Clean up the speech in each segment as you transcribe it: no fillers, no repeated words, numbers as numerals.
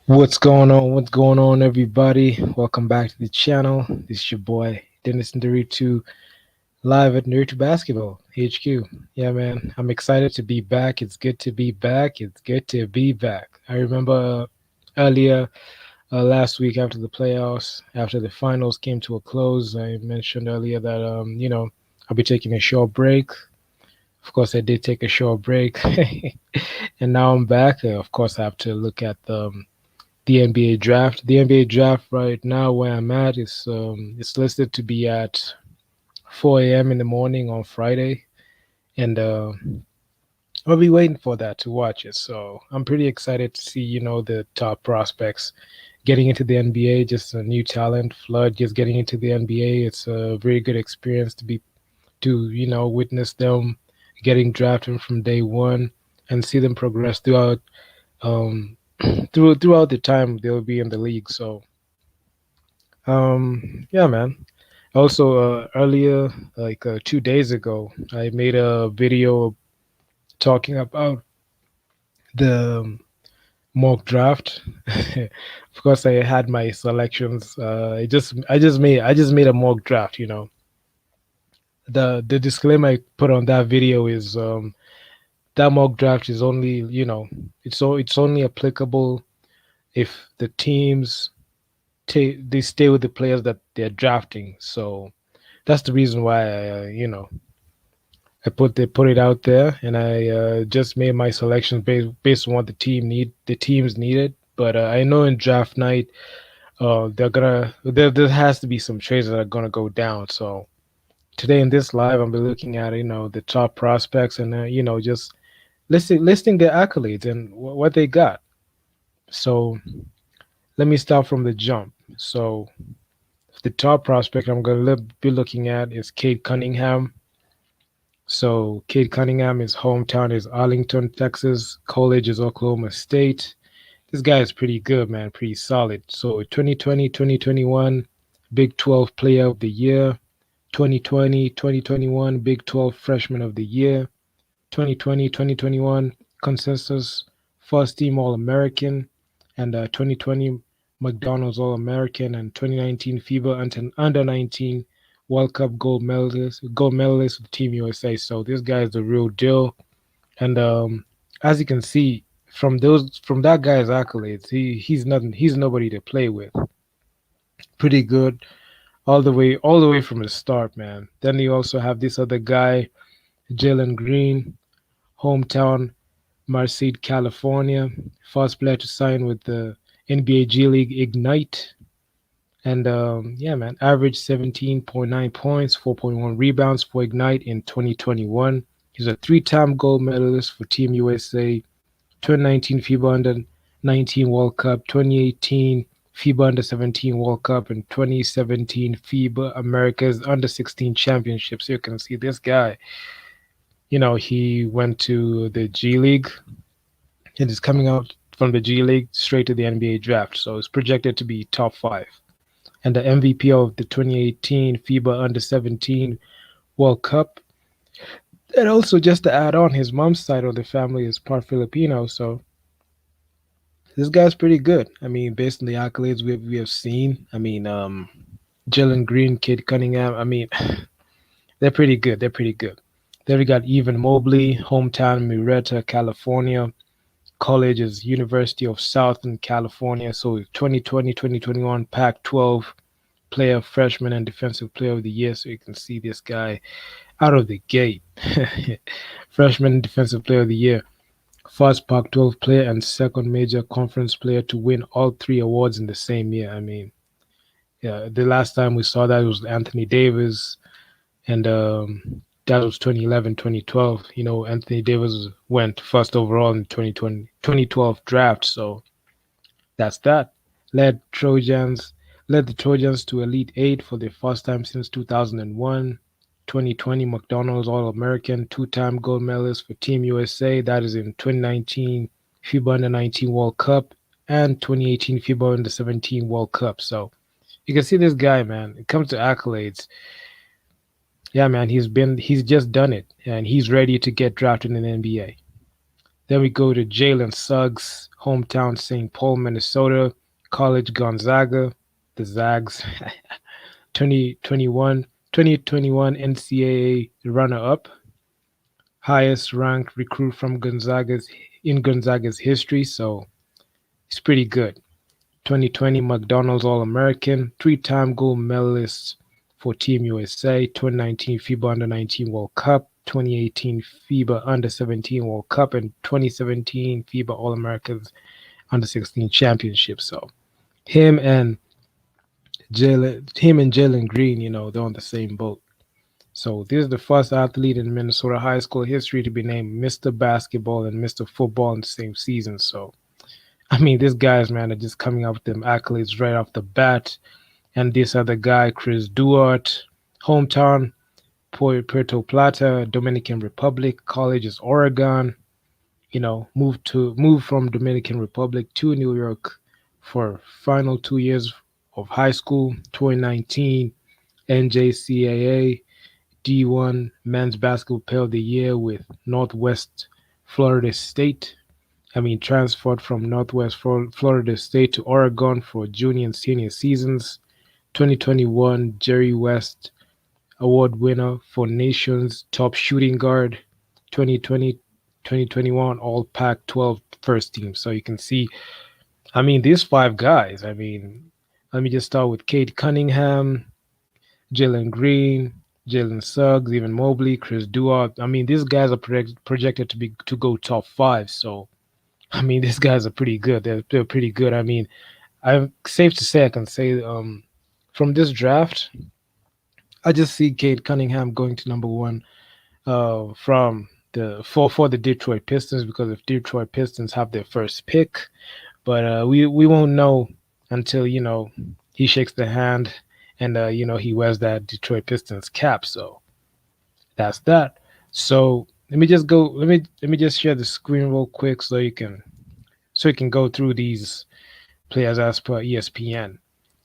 What's going on? What's going on, everybody? Welcome back to the channel. This is your boy, Dennis Nderitu, live at Nderitu Basketball, HQ. Yeah, man, I'm excited to be back. It's good to be back. It's good to be back. I remember earlier last week after the playoffs, after the finals came to a close, I mentioned earlier that, I'll be taking a short break. Of course, I did take a short break. And now I'm back. Of course, I have to look at the NBA draft. The NBA draft right now where I'm at is it's listed to be at 4 a.m. in the morning on Friday, and I'll be waiting for that to watch it. So I'm pretty excited to see the top prospects getting into the NBA. Just a new talent flood, just getting into the NBA. It's a very good experience to witness them getting drafted from day one and see them progress throughout um, throughout the time they'll be in the league. So yeah, man. Also, earlier, like 2 days ago, I made a video talking about the mock draft. Of course, I had my selections. I just made a mock draft. The disclaimer I put on that video is that mock draft is only it's only applicable if the teams they stay with the players that they're drafting. So that's the reason why I put it out there, and I just made my selections based on what the teams needed. But I know in draft night, there has to be some trades that are gonna go down. So today in this live, I'll be looking at the top prospects and just listing their accolades and what they got. So let me start from the jump. So the top prospect I'm going to be looking at is Cade Cunningham. So Cade Cunningham, his hometown is Arlington, Texas. College is Oklahoma State. This guy is pretty good, man, pretty solid. So 2020, 2021, Big 12 Player of the Year. 2020, 2021, Big 12 Freshman of the Year. 2020, 2021, Consensus First Team All American. And 2020, McDonald's All American. And 2019, FIBA Under 19 World Cup gold medalist with Team USA. So this guy is the real deal. And as you can see from that guy's accolades, he's nobody to play with. Pretty good all the way from the start, man. Then you also have this other guy, Jaylen Green, hometown Merced, California, first player to sign with the NBA G League Ignite. And yeah, man, averaged 17.9 points, 4.1 rebounds for Ignite in 2021. He's a three-time gold medalist for Team USA, 2019 FIBA Under 19 World Cup, 2018 FIBA Under 17 World Cup, and 2017 FIBA America's Under 16 Championship. So you can see this guy, he went to the G League and is coming out from the G League straight to the NBA draft. So it's projected to be top five. And the MVP of the 2018 FIBA Under 17 World Cup. And also, just to add on, his mom's side of the family is part Filipino. So this guy's pretty good. I mean, based on the accolades we have seen, I mean, Jaylen Green, Cade Cunningham, I mean, they're pretty good. They're pretty good. Then we got Evan Mobley, hometown Murrieta, California. College is University of Southern California. So 2020, 2021 Pac-12 player, freshman, and defensive player of the year. So you can see this guy out of the gate. Freshman and defensive player of the year. First Pac-12 player and second major conference player to win all three awards in the same year. I mean, yeah, the last time we saw that was Anthony Davis, and that was 2011, 2012. Anthony Davis went first overall in 2012 draft. So that's that. Led the Trojans to Elite Eight for the first time since 2001. 2020 McDonald's All-American, two-time gold medalist for Team USA. That is in 2019 FIBA Under 19 World Cup and 2018 FIBA Under 17 World Cup. So you can see this guy, man. It comes to accolades. Yeah, man, he's just done it, and he's ready to get drafted in the NBA. Then we go to Jalen Suggs, hometown St. Paul, Minnesota, college Gonzaga, the Zags, 2021 2021 NCAA runner-up, highest ranked recruit from Gonzaga's history, so it's pretty good. 2020 McDonald's All-American, three-time gold medalist for Team USA, 2019 FIBA Under-19 World Cup, 2018 FIBA Under-17 World Cup, and 2017 FIBA All-Americans Under-16 Championship. So him and Jaylen Green, they're on the same boat. So this is the first athlete in Minnesota high school history to be named Mr. Basketball and Mr. Football in the same season. So I mean, these guys, man, are just coming up with them accolades right off the bat. And this other guy, Chris Duarte, hometown, Puerto Plata, Dominican Republic, college is Oregon. Moved from Dominican Republic to New York for final 2 years of high school. 2019 NJCAA D1 Men's Basketball Player of the Year with Northwest Florida State. Transferred from Northwest Florida State to Oregon for junior and senior seasons. 2021 Jerry West Award winner for Nation's Top Shooting Guard. 2020 2021 All Pac 12 first team. So you can see, these five guys. Let me just start with Kate Cunningham, Jaylen Green, Jalen Suggs, even Mobley, Chris Duarte. These guys are projected to go top five. So these guys are pretty good. They're pretty good. I'm safe to say I can say from this draft, I just see Kate Cunningham going to number one from the Detroit Pistons, because if Detroit Pistons have their first pick, but we won't know until he shakes the hand and he wears that Detroit Pistons cap. So that's that. So let me just share the screen real quick so you can go through these players as per ESPN.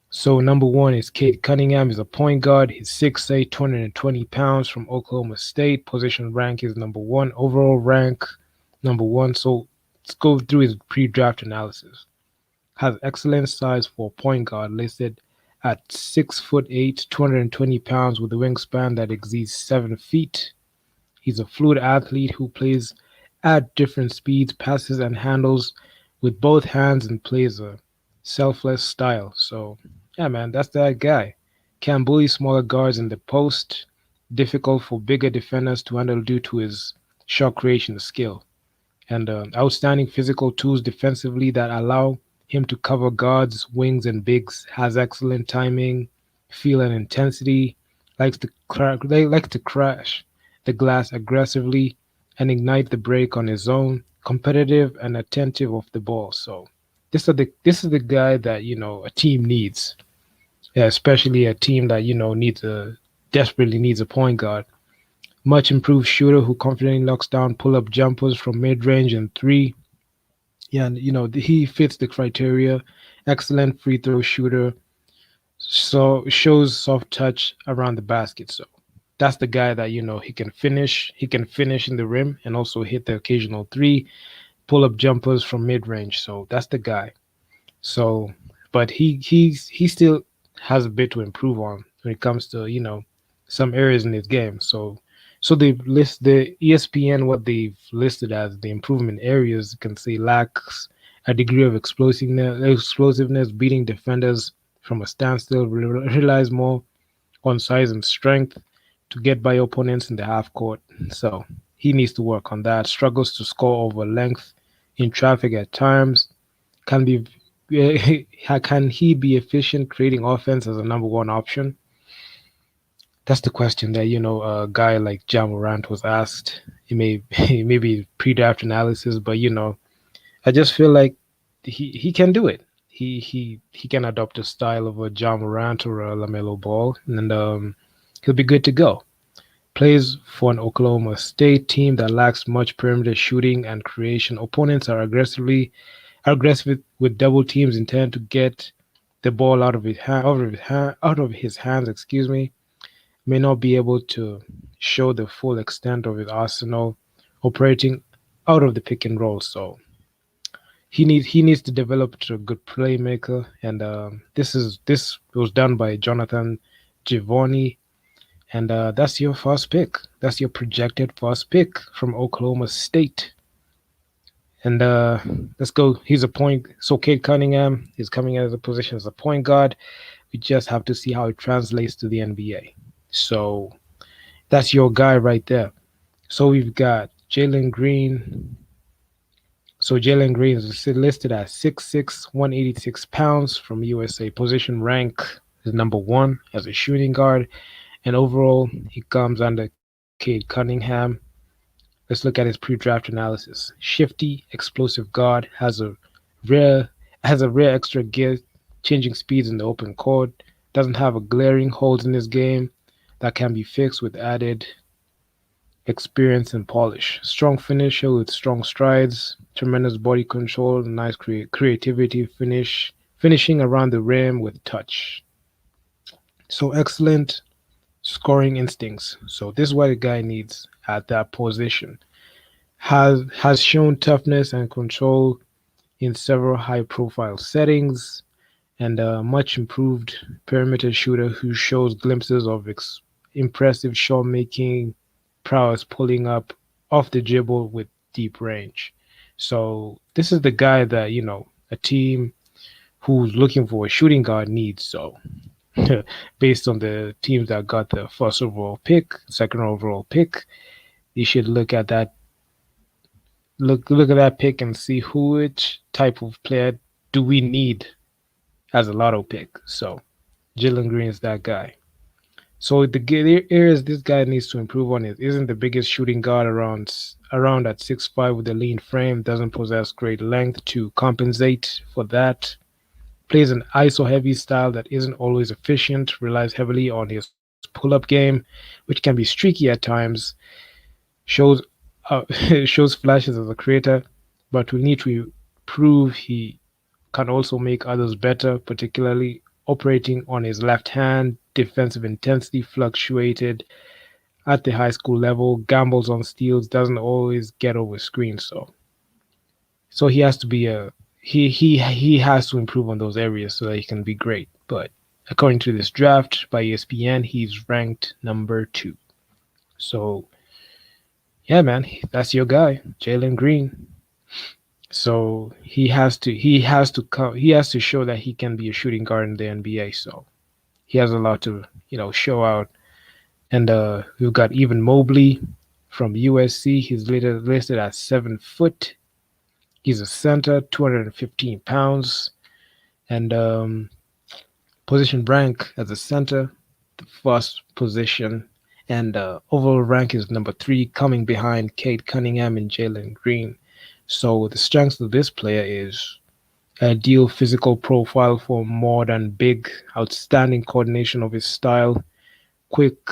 So number one is Kate Cunningham. He's a point guard. He's 6'8", 220 pounds from Oklahoma State. Position rank is number one. Overall rank, number one. So let's go through his pre-draft analysis. Has excellent size for point guard, listed at 6'8", 220 pounds with a wingspan that exceeds 7 feet. He's a fluid athlete who plays at different speeds, passes and handles with both hands, and plays a selfless style. So, yeah, man, that's that guy. Can bully smaller guards in the post, difficult for bigger defenders to handle due to his shot creation skill, and outstanding physical tools defensively that allow him to cover guards, wings, and bigs. Has excellent timing, feel, and intensity. Likes to crash the glass aggressively and ignite the break on his own. Competitive and attentive off the ball. So this is the guy that a team needs, yeah, especially a team that desperately needs a point guard. Much improved shooter who confidently knocks down pull-up jumpers from mid-range and three. Yeah, and he fits the criteria. Excellent free throw shooter. So shows soft touch around the basket. So that's the guy that he can finish. He can finish in the rim and also hit the occasional three, pull up jumpers from mid range. So that's the guy. So, but he still has a bit to improve on when it comes to some areas in his game. So they list the ESPN, what they've listed as the improvement areas. You can say lacks a degree of explosiveness, beating defenders from a standstill, relies more on size and strength to get by opponents in the half court. So he needs to work on that. Struggles to score over length in traffic at times. Can be can he be efficient creating offense as a number one option? That's the question that a guy like Ja Morant was asked. He may be pre-draft analysis, but I just feel like he can do it. He can adopt a style of a Ja Morant or a LaMelo Ball, and he'll be good to go. Plays for an Oklahoma State team that lacks much perimeter shooting and creation. Opponents are aggressive with double teams intended to get the ball out of his hands. Excuse me. May not be able to show the full extent of his arsenal operating out of the pick and roll. So he needs to develop to a good playmaker, and this was done by Jonathan Givoni, and that's your first pick. That's your projected first pick from Oklahoma State. And let's go. He's a point. So Kate Cunningham is coming out of the position as a point guard. We just have to see how it translates to the NBA. So that's your guy right there. So we've got Jaylen Green. So Jaylen Green is listed at 6'6", 186 pounds from USA. Position rank is number one as a shooting guard. And overall, he comes under Cade Cunningham. Let's look at his pre-draft analysis. Shifty, explosive guard, rare rare extra gear, changing speeds in the open court. Doesn't have a glaring holes in his game that can be fixed with added experience and polish. Strong finisher with strong strides, tremendous body control, nice creativity finishing around the rim with touch. So excellent scoring instincts. So this is what a guy needs at that position. Has shown toughness and control in several high-profile settings, and a much improved perimeter shooter who shows glimpses of impressive shot making prowess, pulling up off the dribble with deep range. So this is the guy that a team who's looking for a shooting guard needs. So based on the teams that got the first overall pick, second overall pick, you should look at that pick and see which type of player do we need as a lotto pick. So Jalen Green is that guy. So the areas this guy needs to improve on is isn't the biggest shooting guard around at 6'5" with a lean frame, doesn't possess great length to compensate for that. Plays an ISO heavy style that isn't always efficient, relies heavily on his pull up game, which can be streaky at times, shows shows flashes as a creator, but will need to prove he can also make others better, particularly operating on his left hand. Defensive intensity fluctuated at the high school level, gambles on steals, doesn't always get over screens. So he has to be a he has to improve on those areas so that he can be great. But according to this draft by ESPN, he's ranked number 2. So yeah, man, that's your guy, Jalen Green. So he has to show that he can be a shooting guard in the NBA. So he has a lot to show out. And we've got Evan Mobley from USC. He's listed at 7 foot. He's a center, 215 pounds, and position rank as a center, the first position, and overall rank is number 3, coming behind Cade Cunningham and Jalen Green. So the strengths of this player is ideal physical profile for more than big, outstanding coordination of his style, quick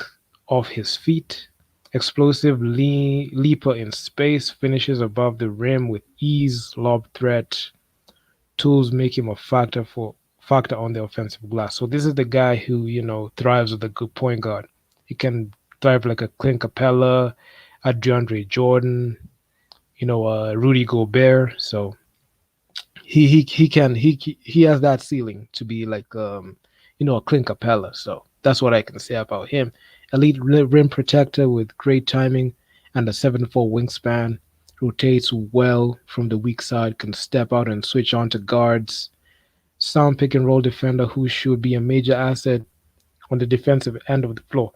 off his feet, explosive leaper in space, finishes above the rim with ease, lob threat, tools make him a factor on the offensive glass. So this is the guy who thrives with a good point guard. He can thrive like a Clint Capella, a DeAndre Jordan, Rudy Gobert. So he has that ceiling to be like a Clint Capella. So that's what I can say about him. Elite rim protector with great timing and a 7'4" wingspan. Rotates well from the weak side, can step out and switch on to guards. Sound pick and roll defender who should be a major asset on the defensive end of the floor.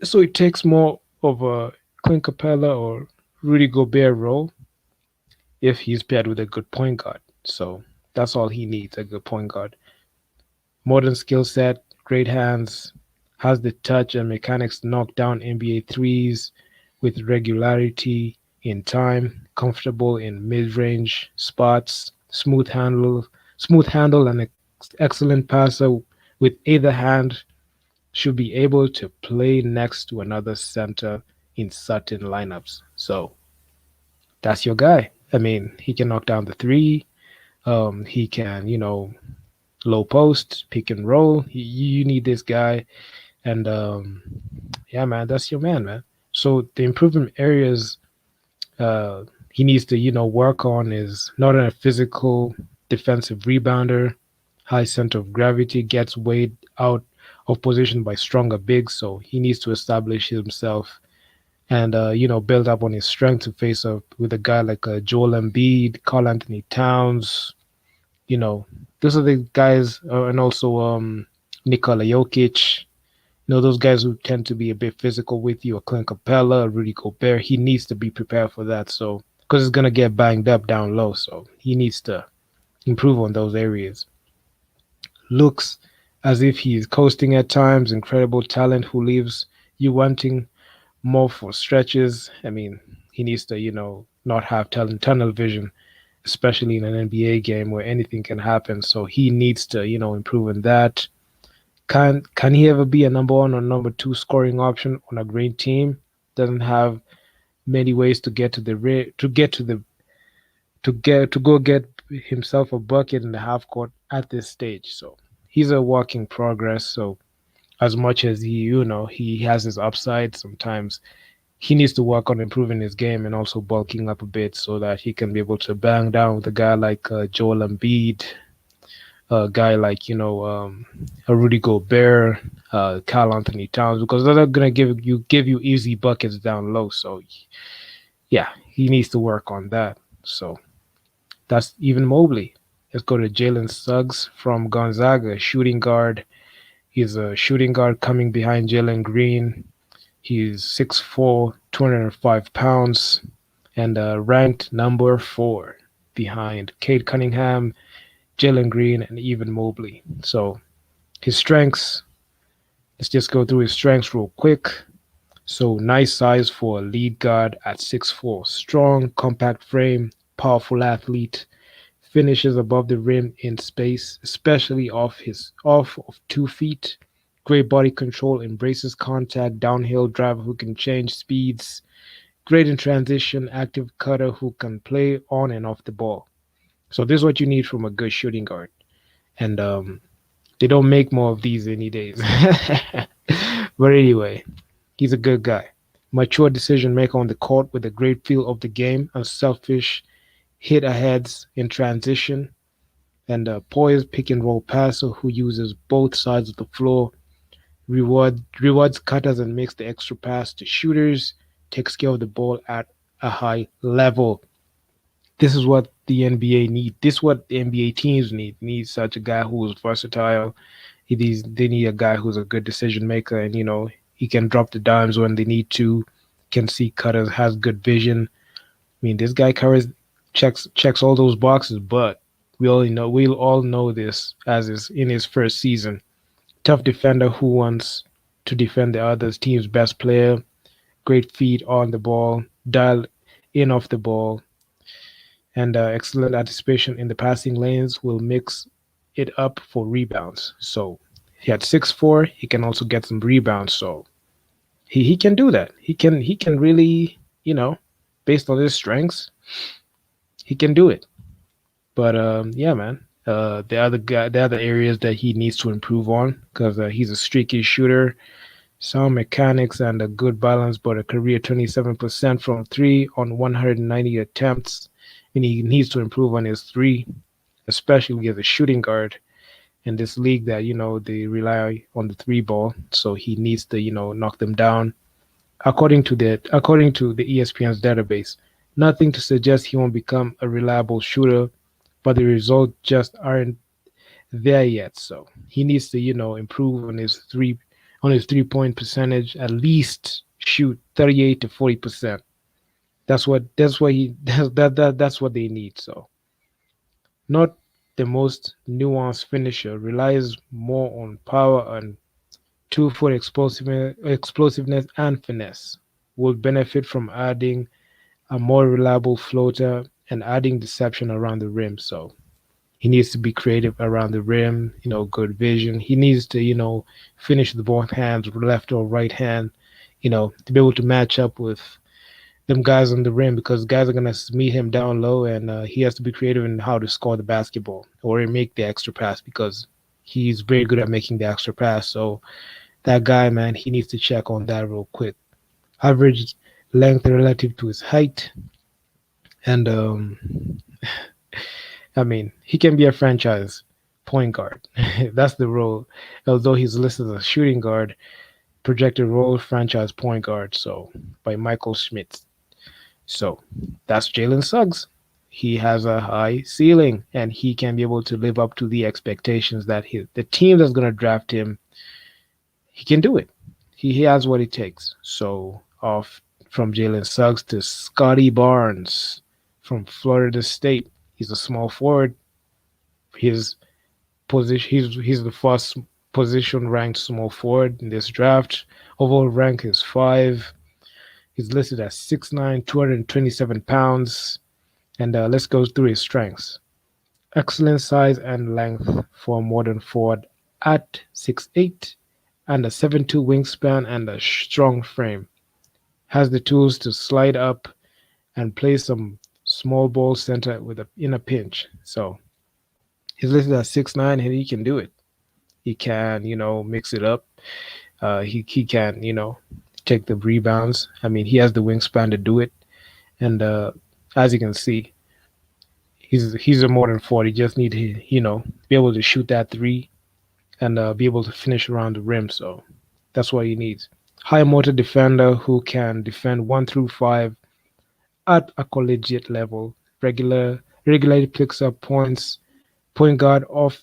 So it takes more of a Clint Capella or Rudy Gobert role if he's paired with a good point guard. So that's all he needs, a good point guard. Modern skill set, great hands, has the touch and mechanics to knock down NBA threes with regularity in time, comfortable in mid-range spots, smooth handle and excellent passer with either hand, should be able to play next to another center in certain lineups. So that's your guy. I mean, he can knock down the three. He can, low post, pick and roll. You need this guy. And yeah, man, that's your man, man. So the improvement areas He needs to, work on is not a physical defensive rebounder, high center of gravity, gets weighed out of position by stronger bigs. So he needs to establish himself and, build up on his strength to face up with a guy like Joel Embiid, Carl Anthony Towns. You know, those are the guys, and also Nikola Jokic. Those guys who tend to be a bit physical with you, a Clint Capella, a Rudy Gobert, he needs to be prepared for that. So, because it's going to get banged up down low. So, he needs to improve on those areas. Looks as if he's coasting at times, incredible talent who leaves you wanting more for stretches. I mean, he needs to, not have tunnel vision, especially in an NBA game where anything can happen. So, he needs to, improve in that. Can he ever be a number one or number two scoring option on a great team? Doesn't have many ways to get to the to go get himself a bucket in the half court at this stage. So he's a work in progress. So as much as he has his upside, sometimes he needs to work on improving his game and also bulking up a bit so that he can be able to bang down with a guy like Joel Embiid, a guy like a Rudy Gobert, Carl Anthony Towns, because they're gonna give you easy buckets down low. So yeah, he needs to work on that. So that's even Mobley. Let's go to Jalen Suggs from Gonzaga, shooting guard. He's a shooting guard coming behind Jaylen Green. He's 6'4", 205 pounds, and ranked number 4 behind Cade Cunningham, Jaylen Green, and even Mobley. So his strengths, let's just go through his strengths real quick. So nice size for a lead guard at 6'4". Strong, compact frame, powerful athlete, finishes above the rim in space, especially off of 2 feet. Great body control, embraces contact, downhill driver who can change speeds. Great in transition, active cutter who can play on and off the ball. So this is what you need from a good shooting guard. And they don't make more of these any days. But anyway, he's a good guy. Mature decision maker on the court with a great feel of the game, unselfish hit aheads in transition, and a poised pick and roll passer who uses both sides of the floor, rewards cutters and makes the extra pass to shooters, takes care of the ball at a high level. This is what the NBA need. This is what the NBA teams need. Need such a guy who is versatile. They need a guy who's a good decision maker, and he can drop the dimes when they need to. Can see cutters, has good vision. I mean, this guy covers checks all those boxes, but we'll all know this as is in his first season. Tough defender who wants to defend the other team's best player. Great feet on the ball, dial in off the ball, and excellent anticipation in the passing lanes will mix it up for rebounds. So he had 6'4". He can also get some rebounds. So he can do that. He can really based on his strengths, he can do it. But yeah, man. The other areas that he needs to improve on because he's a streaky shooter, sound mechanics and a good balance, but a career 27% from three on 190 attempts. And he needs to improve on his three, especially as a shooting guard in this league that they rely on the three ball. So he needs to knock them down. According to the ESPN's database, nothing to suggest he won't become a reliable shooter, but the results just aren't there yet. So he needs to improve on his 3-point percentage, at least shoot 38 to 40%. That's what he that's what they need. So not the most nuanced finisher, relies more on power and 2-foot explosiveness and finesse. Will benefit from adding a more reliable floater and adding deception around the rim. So he needs to be creative around the rim, good vision. He needs to, finish with both hands, left or right hand, to be able to match up with them guys on the rim because guys are going to meet him down low and he has to be creative in how to score the basketball or make the extra pass because he's very good at making the extra pass. So that guy, man, he needs to check on that real quick. Average length relative to his height, And I mean, he can be a franchise point guard. That's the role. Although he's listed as a shooting guard, projected role franchise point guard. So by Michael Schmidt. So that's Jalen Suggs. He has a high ceiling, and he can be able to live up to the expectations that the team that's going to draft him, he can do it. He has what it takes. So off from Jalen Suggs to Scotty Barnes from Florida State. He's a small forward. His position. He's the first position ranked small forward in this draft. Overall rank is 5. He's listed as 6'9", 227 pounds. And let's go through his strengths. Excellent size and length for a modern forward at 6'8", and a 7'2" wingspan and a strong frame. Has the tools to slide up and play some small ball center in a pinch. So he's listed at 6'9", and he can do it. He can, mix it up. He can, take the rebounds. I mean, he has the wingspan to do it. And as you can see, he's a modern forward. He just need to, be able to shoot that three and be able to finish around the rim. So that's what he needs. High motor defender who can defend 1 through 5 at a collegiate level. Regularly picks up points. Point guard off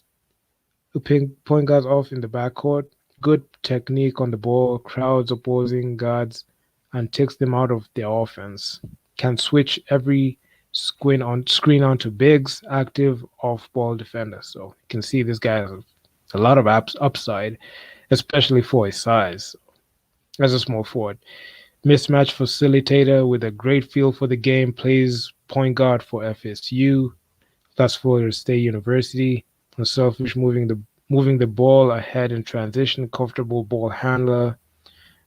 Point guards off in the backcourt. Good technique on the ball, crowds opposing guards, and takes them out of their offense. Can switch every screen onto bigs, active off-ball defender. So you can see this guy has a lot of upside, especially for his size as a small forward. Mismatch facilitator with a great feel for the game, plays point guard for FSU. That's Florida State University. Unselfish, moving the ball ahead in transition, comfortable ball handler,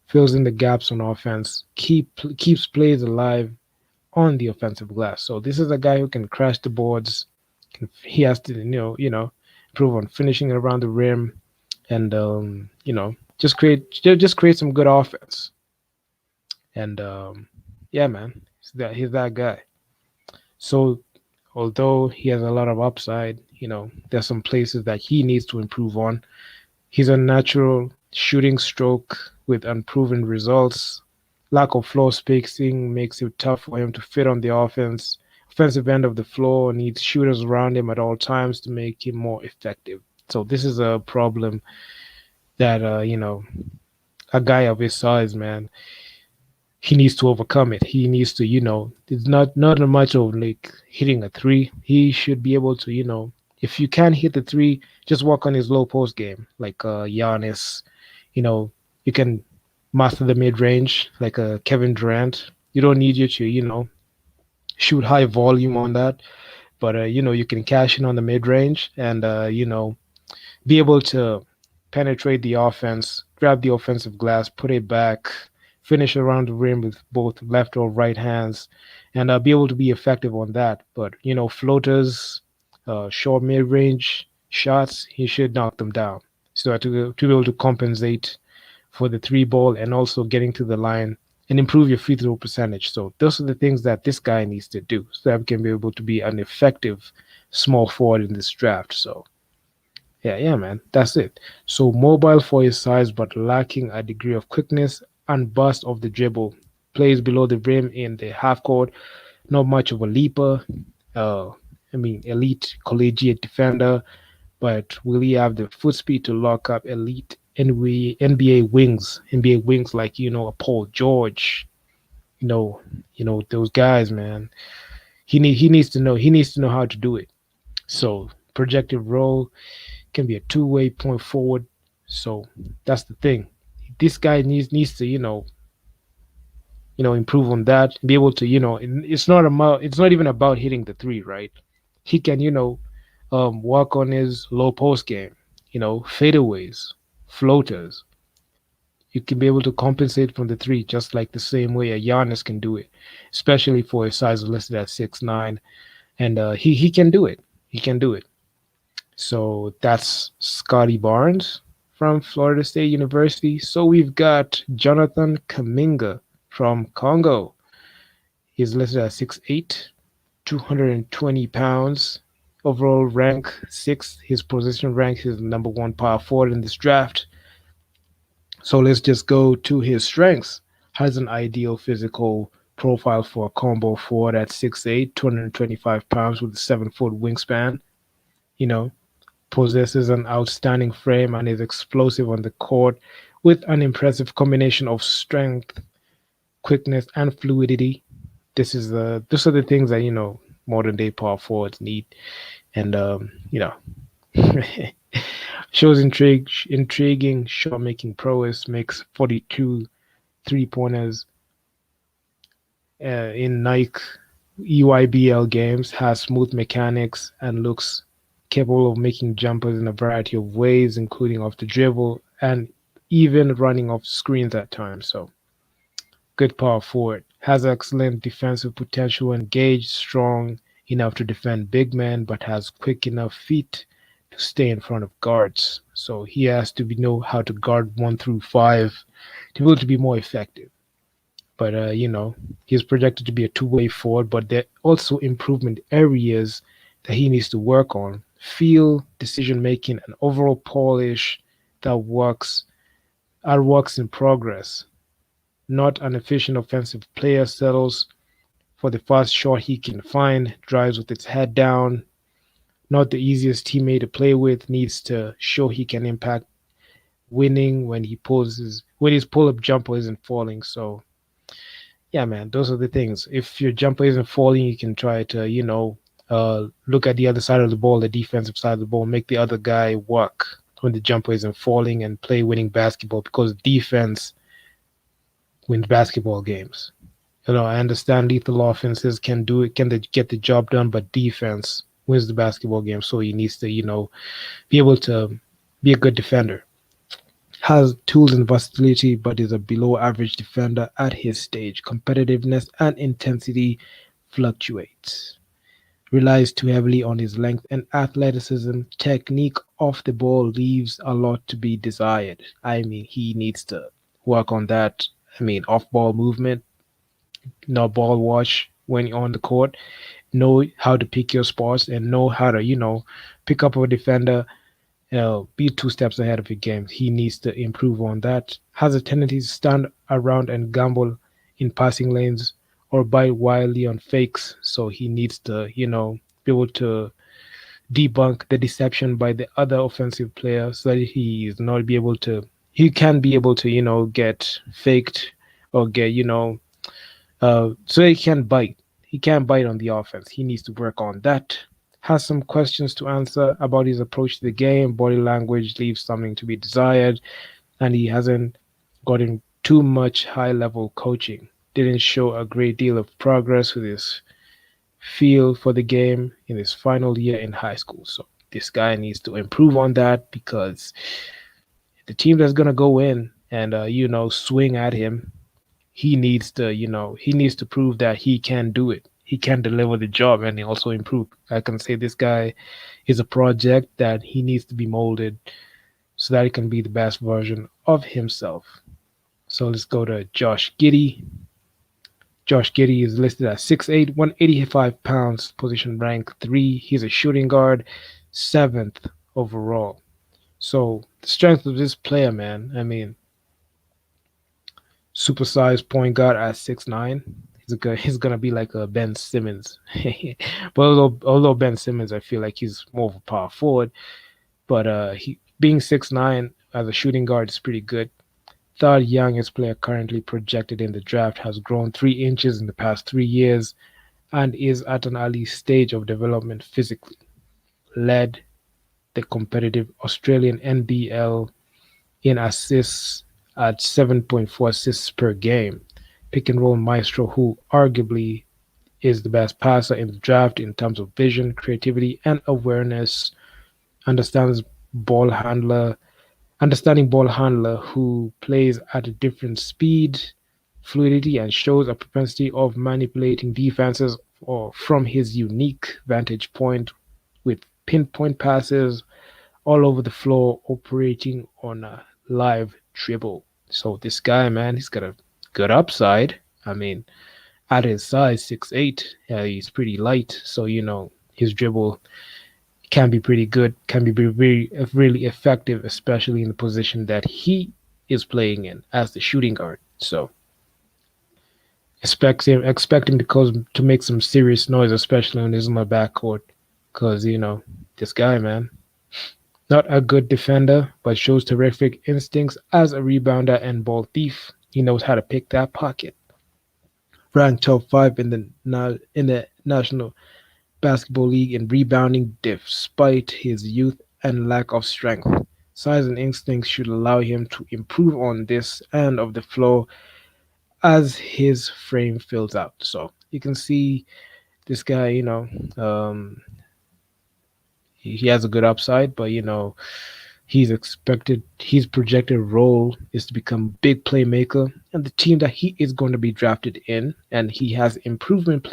fills in the gaps on offense, keeps plays alive on the offensive glass. So this is a guy who can crash the boards. He has to improve on finishing around the rim, and just create some good offense. And yeah, man, he's that guy. So although he has a lot of upside, there's some places that he needs to improve on. He's a natural shooting stroke with unproven results. Lack of floor spacing makes it tough for him to fit on the offensive end of the floor. Needs shooters around him at all times to make him more effective. So this is a problem that a guy of his size, man, he needs to overcome it. He needs to, it's not a much of like hitting a three. He should be able to, if you can hit the three, just work on his low post game, like Giannis. You can master the mid range, like Kevin Durant. You don't need you to, shoot high volume on that, but you can cash in on the mid range and be able to penetrate the offense, grab the offensive glass, put it back, finish around the rim with both left or right hands, and be able to be effective on that. But floaters, short mid-range shots, he should knock them down. So to be able to compensate for the three ball and also getting to the line and improve your free throw percentage. So those are the things that this guy needs to do so that we can be able to be an effective small forward in this draft. So yeah, man, that's it. So mobile for his size, but lacking a degree of quickness and burst of the dribble. Plays below the rim in the half court. Not much of a leaper. Uh, elite collegiate defender, but will he have the foot speed to lock up elite NBA wings? NBA wings like a Paul George. Those guys, man. He needs to know how to do it. So projected role can be a two-way point forward. So that's the thing. This guy needs to improve on that. Be able to it's not even about hitting the three, right? He can work on his low post game. Fadeaways, floaters. You can be able to compensate from the three just like the same way a Giannis can do it, especially for his size listed at 6'9", and he can do it. He can do it. So that's Scotty Barnes from Florida State University. So we've got Jonathan Kaminga from Congo. He's listed at 6'8", 220 pounds. Overall rank sixth. His position rank is number one power forward in this draft. So let's just go to his strengths. Has an ideal physical profile for a combo forward at 6'8", 225 pounds with a 7-foot wingspan. You know, possesses an outstanding frame and is explosive on the court with an impressive combination of strength, quickness, and fluidity. These are the things that modern day power forwards need, and shows intriguing shot making prowess, makes 42 3 pointers in Nike EYBL games, has smooth mechanics, and looks capable of making jumpers in a variety of ways, including off the dribble and even running off screens at times. So, good power forward. Has excellent defensive potential, engaged, strong enough to defend big men, but has quick enough feet to stay in front of guards. So he has to know how to guard 1 through 5 to be able to be more effective. But he's projected to be a two-way forward, but there are also improvement areas that he needs to work on. Feel, decision making, and overall polish that works in progress. Not an efficient offensive player, settles for the first shot he can find, drives with its head down. Not the easiest teammate to play with, needs to show he can impact winning when his pull up jumper isn't falling. So yeah, man, those are the things. If your jumper isn't falling, you can try to, look at the other side of the ball, the defensive side of the ball, make the other guy work when the jumper isn't falling and play winning basketball because defense wins basketball games. I understand lethal offenses can do it, can they get the job done, but defense wins the basketball game. So he needs to, be able to be a good defender. Has tools and versatility, but is a below average defender at his stage. Competitiveness and intensity fluctuates. Relies too heavily on his length and athleticism. Technique off the ball leaves a lot to be desired. I mean, he needs to work on that. I mean, off ball movement, not ball watch when you're on the court. Know how to pick your spots and know how to, pick up a defender, be 2 steps ahead of your game. He needs to improve on that. Has a tendency to stand around and gamble in passing lanes or bite wildly on fakes. So he needs to, be able to debunk the deception by the other offensive player so that he can be able to, get faked or get, so he can bite. He can bite on the offense. He needs to work on that. Has some questions to answer about his approach to the game. Body language leaves something to be desired, and he hasn't gotten too much high level coaching. Didn't show a great deal of progress with his feel for the game in his final year in high school. So this guy needs to improve on that because the team that's gonna go in and swing at him, he needs to prove that he can do it. He can deliver the job and he also improve. I can say this guy is a project that he needs to be molded so that he can be the best version of himself. So let's go to Josh Giddey. Josh Giddey is listed at 6'8", 185 pounds, position rank 3. He's a shooting guard, 7th overall. So the strength of this player, man, I mean, supersized point guard at 6'9". He's gonna be like a Ben Simmons. But although Ben Simmons, I feel like he's more of a power forward. But he being 6'9" as a shooting guard is pretty good. Third youngest player currently projected in the draft, has grown 3 inches in the past 3 years and is at an early stage of development physically. Led the competitive Australian NBL in assists at 7.4 assists per game. Pick and roll maestro who arguably is the best passer in the draft in terms of vision, creativity, and awareness. Understands ball handler, understanding ball handler who plays at a different speed, fluidity, and shows a propensity of manipulating defenses or from his unique vantage point with pinpoint passes all over the floor, operating on a live dribble. So this guy, man, he's got a good upside. I mean, At his size, 6'8", he's pretty light. So, his dribble can be pretty good, can be very, really effective, especially in the position that he is playing in as the shooting guard. So, expecting the Cubs to make some serious noise, especially when he's in my backcourt. Because, this guy, man, not a good defender, but shows terrific instincts as a rebounder and ball thief. He knows how to pick that pocket. Ranked top five in the National Basketball League in rebounding despite his youth and lack of strength. Size and instincts should allow him to improve on this end of the floor as his frame fills out. So you can see this guy, he has a good upside, but his projected role is to become a big playmaker and the team that he is going to be drafted in, and he has improvement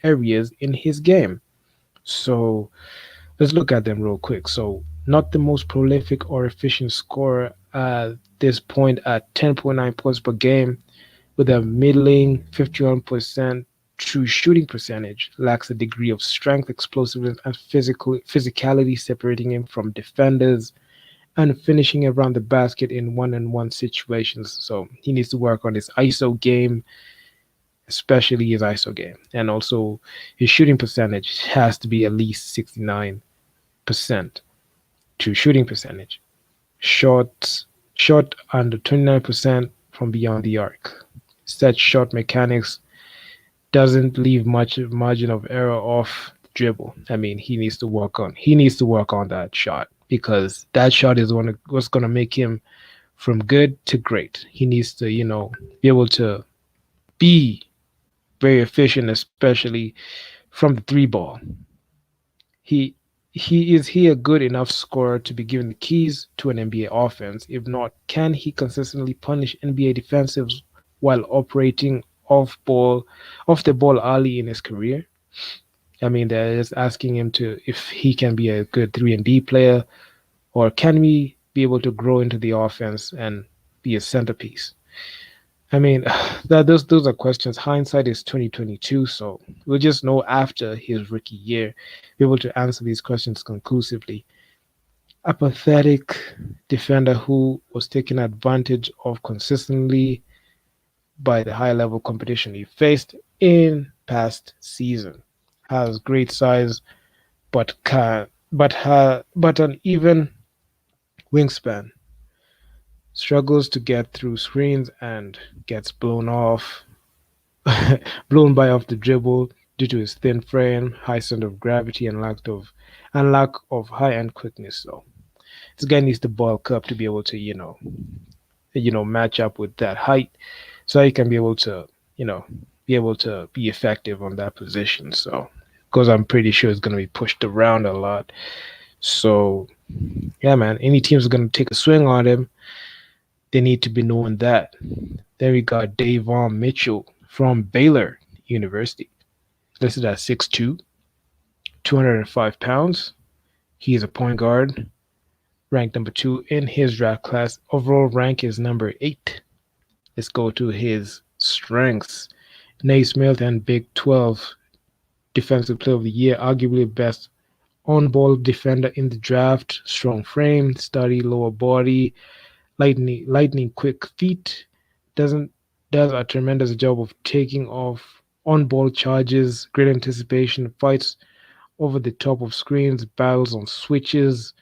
areas in his game. So let's look at them real quick. So not the most prolific or efficient scorer at this point at 10.9 points per game with a middling 51% true shooting percentage, lacks a degree of strength, explosiveness, and physicality separating him from defenders and finishing around the basket in one-on-one situations. So he needs to work on his ISO game, especially his ISO game. And also his shooting percentage has to be at least 69% to shooting percentage. Shot under 29% from beyond the arc. Such shot mechanics doesn't leave much margin of error off the dribble. I mean, he needs to work on that shot because that shot is what's gonna make him from good to great. He needs to, be able to be very efficient, especially from the three ball. He he a good enough scorer to be given the keys to an NBA offense? If not, can he consistently punish NBA defensives while operating off the ball early in his career? I mean, they're just asking him to if he can be a good 3 and D player, or can we be able to grow into the offense and be a centerpiece? I mean, those are questions. Hindsight is 2022, so we'll just know after his rookie year, be able to answer these questions conclusively. A pathetic defender who was taken advantage of consistently by the high level competition he faced in past season. Has great size, but an even wingspan. Struggles to get through screens and gets blown by off the dribble due to his thin frame, high center of gravity, and lack of high end quickness. So this guy needs to bulk up to be able to match up with that height, so he can you know be able to be effective on that position. So because I'm pretty sure it's going to be pushed around a lot. So yeah, man, any teams are going to take a swing on him, they need to be knowing that. Then we got Davon Mitchell from Baylor University, listed at 6'2", 205 pounds. He is a point guard, ranked number 2 in his draft class. Overall rank is number 8. Let's go to his strengths. Naismith and Big 12 Defensive Player of the Year, arguably best on-ball defender in the draft. Strong frame, sturdy lower body, lightning quick feet. Doesn't Does a tremendous job of taking off on-ball charges. Great anticipation, fights over the top of screens, battles on switches,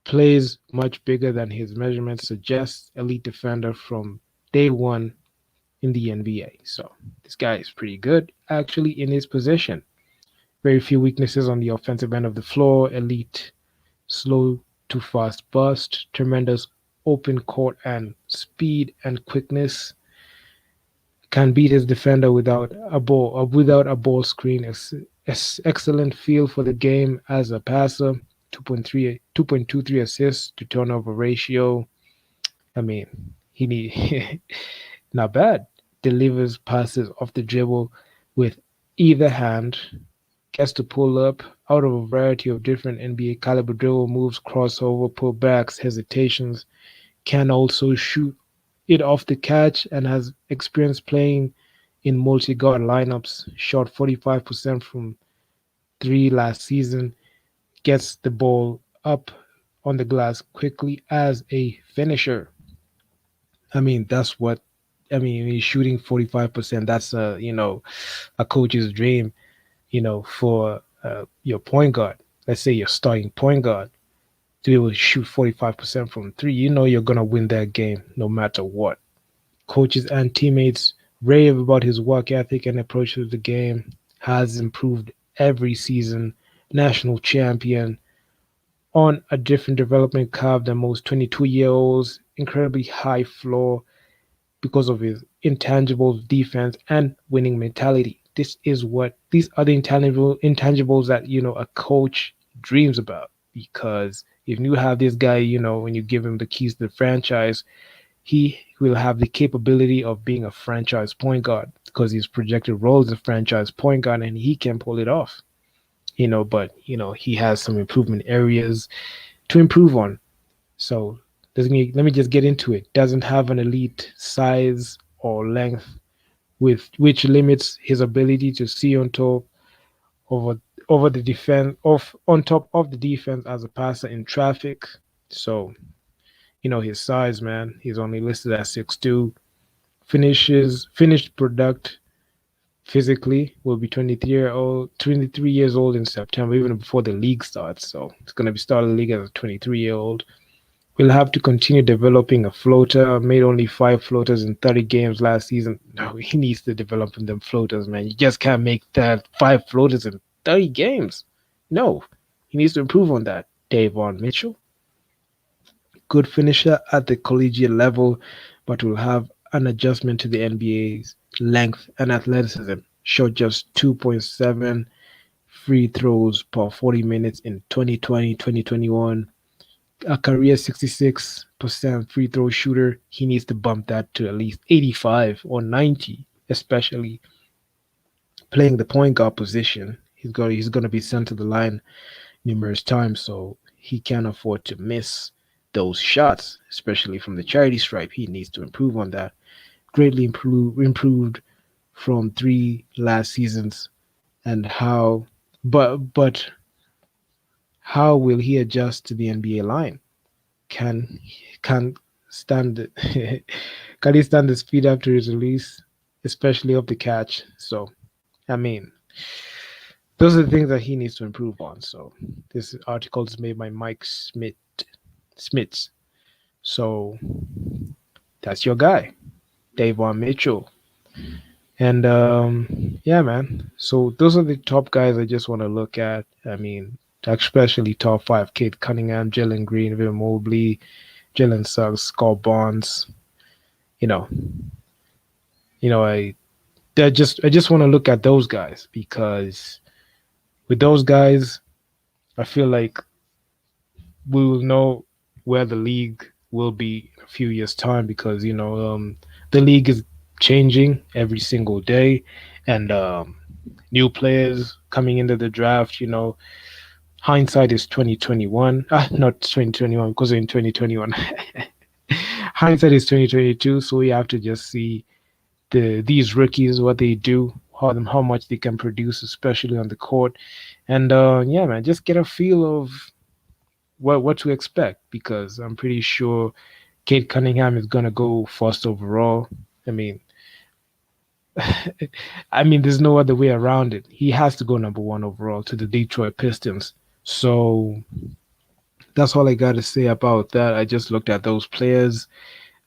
plays much bigger than his measurements suggest. Elite defender from day one in the NBA. So this guy is pretty good actually in his position. Very few weaknesses on the offensive end of the floor. Elite, slow to fast burst, tremendous open court and speed and quickness. Can beat his defender without a ball screen. Excellent feel for the game as a passer. 2.23 assists to turnover ratio. I mean, he need not bad. Delivers passes off the dribble with either hand. Gets to pull up out of a variety of different NBA caliber dribble moves, crossover, pullbacks, hesitations. Can also shoot it off the catch and has experience playing in multi-guard lineups, shot 45% from three last season, gets the ball up on the glass quickly as a finisher. I mean, that's what I mean. He's shooting 45%. That's a coach's dream. For your point guard. Let's say your starting point guard to be able to shoot 45% from three. You're gonna win that game no matter what. Coaches and teammates rave about his work ethic and approach to the game. Has improved every season. National champion on a different development curve than most 22-year-olds. Incredibly high floor because of his intangibles, defense, and winning mentality. These are the intangibles that a coach dreams about. Because if you have this guy, when you give him the keys to the franchise, he will have the capability of being a franchise point guard because his projected role is a franchise point guard and he can pull it off. But he has some improvement areas to improve on. So let me just get into it. Doesn't have an elite size or length, with which limits his ability to see on top over over the defense of on top of the defense as a passer in traffic. So his size, man. He's only listed at 6'2". Finished product physically will be 23 years old in September, even before the league starts. So it's gonna be starting the league as a 23-year-old. We'll have to continue developing a floater. Made only 5 floaters in 30 games last season. No, he needs to develop them floaters, man. You just can't make that 5 floaters in 30 games. No, he needs to improve on that. Davon Mitchell, good finisher at the collegiate level, but will have an adjustment to the NBA's length and athleticism. Shot just 2.7 free throws per 40 minutes in 2020-2021. A career 66% free throw shooter. He needs to bump that to at least 85 or 90, especially playing the point guard position. He's going to be sent to the line numerous times, so he can't afford to miss those shots, especially from the charity stripe. He needs to improve on that. Greatly improved from three last seasons, and but how will he adjust to the NBA line? Can can stand it? Can he stand the speed after his release, especially of the catch? So, I mean, those are the things that he needs to improve on. So, this article is made by Mike Smits. So, that's your guy, Davon Mitchell. And yeah, man. So those are the top guys I just want to look at. I mean, especially top five: Kate Cunningham, Jaylen Green, Will Mobley, Jalen Suggs, Scott Barnes. You know, I just want to look at those guys because with those guys, I feel like we will know where the league will be in a few years' time because the league is changing every single day, and new players coming into the draft. Hindsight is 2021. Not 2021 because in 2021, hindsight is 2022. So we have to just see these rookies what they do, how much they can produce, especially on the court, and yeah, man, just get a feel of what to expect because I'm pretty sure Kate Cunningham is gonna go first overall. I mean, there's no other way around it. He has to go number one overall to the Detroit Pistons. So that's all I got to say about that. I just looked at those players.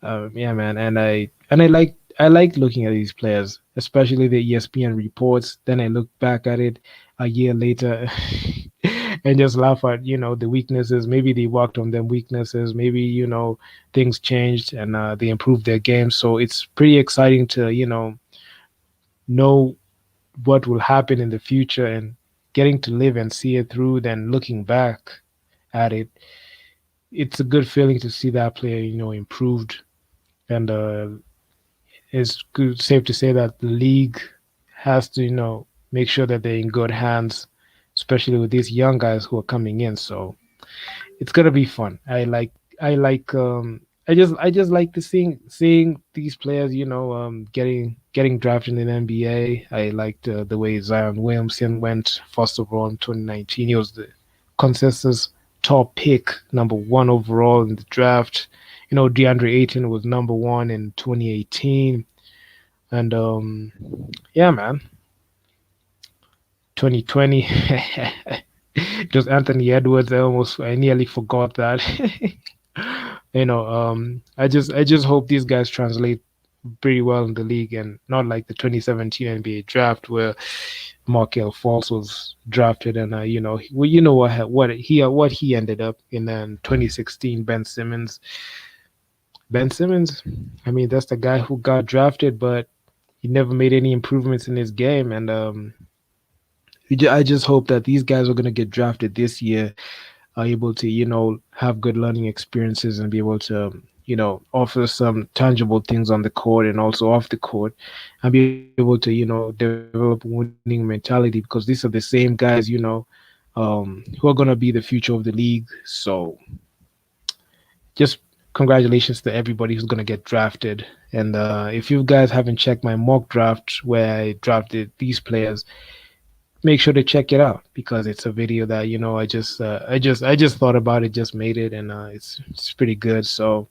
Yeah, man, and I like looking at these players, especially the ESPN reports. Then I look back at it a year later and just laugh at the weaknesses. Maybe they worked on them weaknesses. Maybe things changed and they improved their game. So it's pretty exciting to know what will happen in the future and getting to live and see it through. Then looking back at it, it's a good feeling to see that player improved, and it's good, safe to say that the league has to make sure that they're in good hands, especially with these young guys who are coming in. So it's gonna be fun. I like I just like to seeing these players, getting drafted in the NBA. I liked the way Zion Williamson went first overall in 2019. He was the consensus top pick, number one overall in the draft. DeAndre Ayton was number one in 2018, and yeah, man, 2020. Just Anthony Edwards. I nearly forgot that. I just hope these guys translate pretty well in the league and not like the 2017 NBA draft where Markel Fultz was drafted and what he ended up in 2016. Ben Simmons. I mean, that's the guy who got drafted, but he never made any improvements in his game. And I just hope that these guys are gonna get drafted this year are able to have good learning experiences and be able to offer some tangible things on the court and also off the court and be able to develop a winning mentality because these are the same guys who are going to be the future of the league. So just congratulations to everybody who's going to get drafted. And if you guys haven't checked my mock draft where I drafted these players, make sure to check it out because it's a video that I just thought about it, just made it, and it's pretty good. So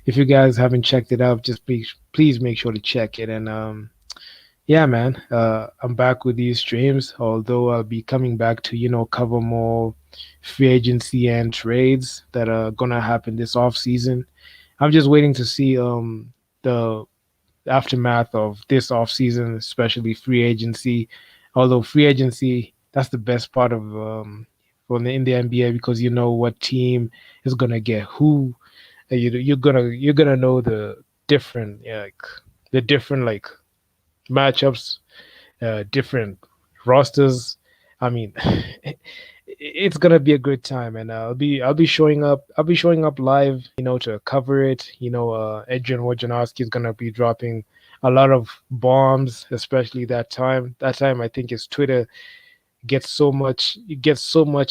if you guys haven't checked it out, just please make sure to check it. And yeah, man, I'm back with these streams. Although I'll be coming back to cover more free agency and trades that are gonna happen this off season. I'm just waiting to see the aftermath of this off season, especially free agency. Although free agency, that's the best part of in the NBA because you know what team is gonna get who. You're gonna know the different the different matchups, different rosters. I mean, it's gonna be a good time, and I'll be showing up. I'll be showing up live, to cover it. Adrian Wojnarowski is gonna be dropping a lot of bombs, especially that time. That time, I think his Twitter gets so much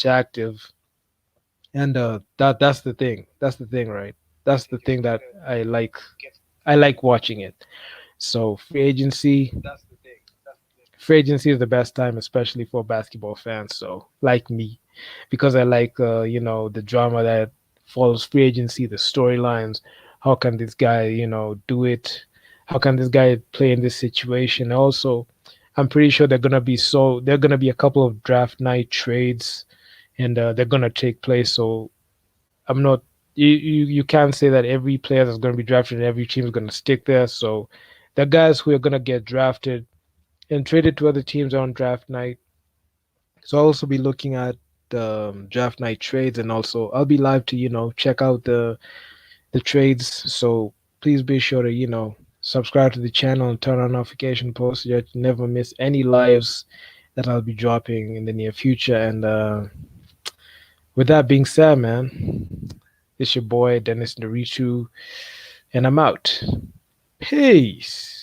active, and that's the thing. That's the thing, right? That's the thing that I like. I like watching it. So free agency is the best time, especially for basketball fans. So like me, because I like the drama that follows free agency, the storylines. How can this guy do it? How can this guy play in this situation? Also, I'm pretty sure there are gonna be a couple of draft night trades, and they're gonna take place. So I'm not. You can't say that every player that's going to be drafted and every team is going to stick there. So the guys who are going to get drafted and traded to other teams on draft night. So I'll also be looking at draft night trades, and also I'll be live to check out the trades. So please be sure to subscribe to the channel and turn on notification posts so that you never miss any lives that I'll be dropping in the near future. And with that being said, man, it's your boy Dennis Nderitu, and I'm out. Peace.